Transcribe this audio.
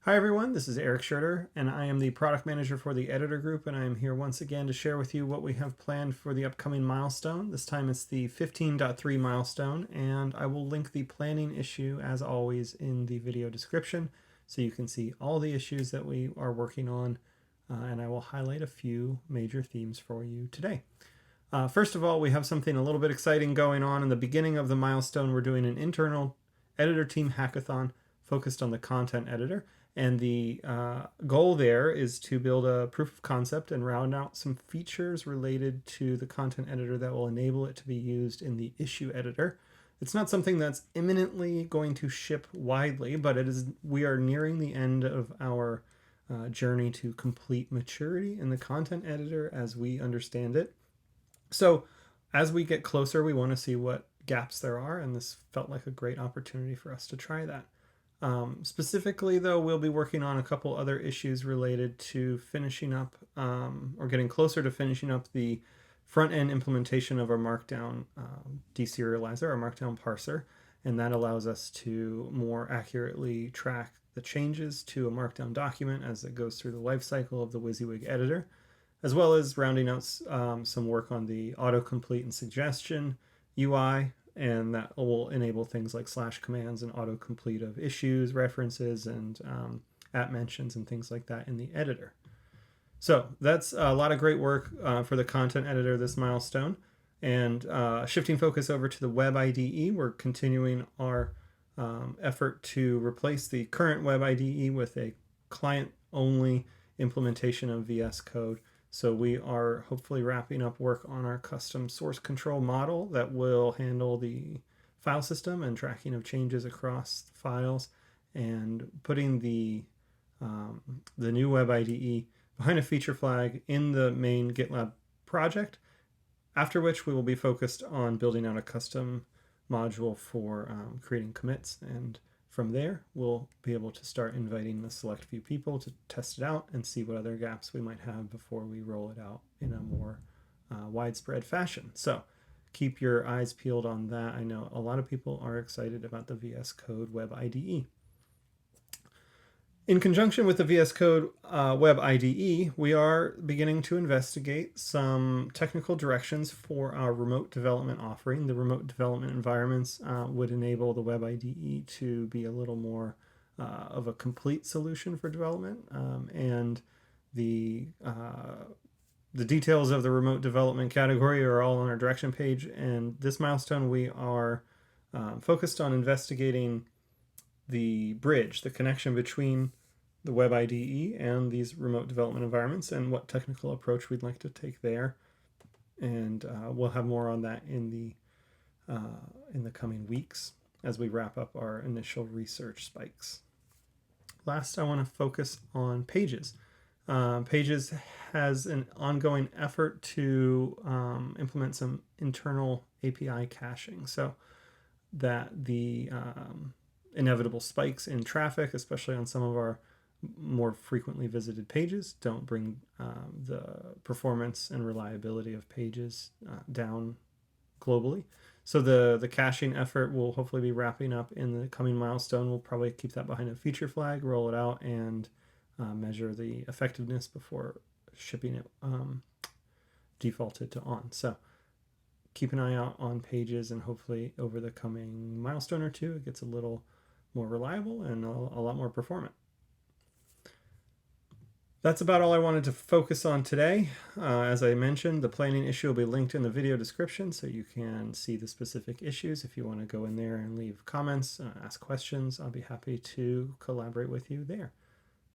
Hi everyone, this is Eric Schurter, and I am the product manager for the editor group, and I am here once again to share with you what we have planned for the upcoming milestone. This time it's the 15.3 milestone, and I will link the planning issue as always in the video description so you can see all the issues that we are working on, and I will highlight a few major themes for you today. First of all, we have something a little bit exciting going on in the beginning of the milestone. We're doing an internal editor team hackathon focused on the content editor. And the goal there is to build a proof of concept and round out some features related to the content editor that will enable it to be used in the issue editor. It's not something that's imminently going to ship widely, but we are nearing the end of our journey to complete maturity in the content editor as we understand it. So as we get closer, we want to see what gaps there are, and this felt like a great opportunity for us to try that. Specifically, though, we'll be working on a couple other issues related to finishing up or getting closer to finishing up the front-end implementation of our Markdown deserializer, our Markdown parser, and that allows us to more accurately track the changes to a Markdown document as it goes through the lifecycle of the WYSIWYG editor, as well as rounding out some work on the autocomplete and suggestion UI, and that will enable things like slash commands and autocomplete of issues, references, and at mentions and things like that in the editor. So that's a lot of great work for the content editor this milestone. And shifting focus over to the web IDE, we're continuing our effort to replace the current web IDE with a client-only implementation of VS Code. So we are hopefully wrapping up work on our custom source control model that will handle the file system and tracking of changes across files, and putting the new web IDE behind a feature flag in the main GitLab project, after which we will be focused on building out a custom module for creating commits, and from there we'll be able to start inviting the select few people to test it out and see what other gaps we might have before we roll it out in a more widespread fashion. So keep your eyes peeled on that. I know a lot of people are excited about the VS Code web IDE. In conjunction with the VS Code web IDE, we are beginning to investigate some technical directions for our remote development offering. The remote development environments would enable the web IDE to be a little more of a complete solution for development, and the details of the remote development category are all on our direction page. And this milestone, we are focused on investigating the bridge, the connection between the web IDE and these remote development environments, and what technical approach we'd like to take there. And we'll have more on that in the coming weeks as we wrap up our initial research spikes. Last, I want to focus on Pages. Pages has an ongoing effort to implement some internal API caching, so that the inevitable spikes in traffic, especially on some of our more frequently visited pages, don't bring the performance and reliability of pages down globally. So the caching effort will hopefully be wrapping up in the coming milestone. We'll probably keep that behind a feature flag, roll it out, and measure the effectiveness before shipping it defaulted to on. So keep an eye out on Pages, and hopefully over the coming milestone or two, it gets a little more reliable and a lot more performant. That's about all I wanted to focus on today. As I mentioned, the planning issue will be linked in the video description, so you can see the specific issues. If you want to go in there and leave comments, ask questions, I'll be happy to collaborate with you there.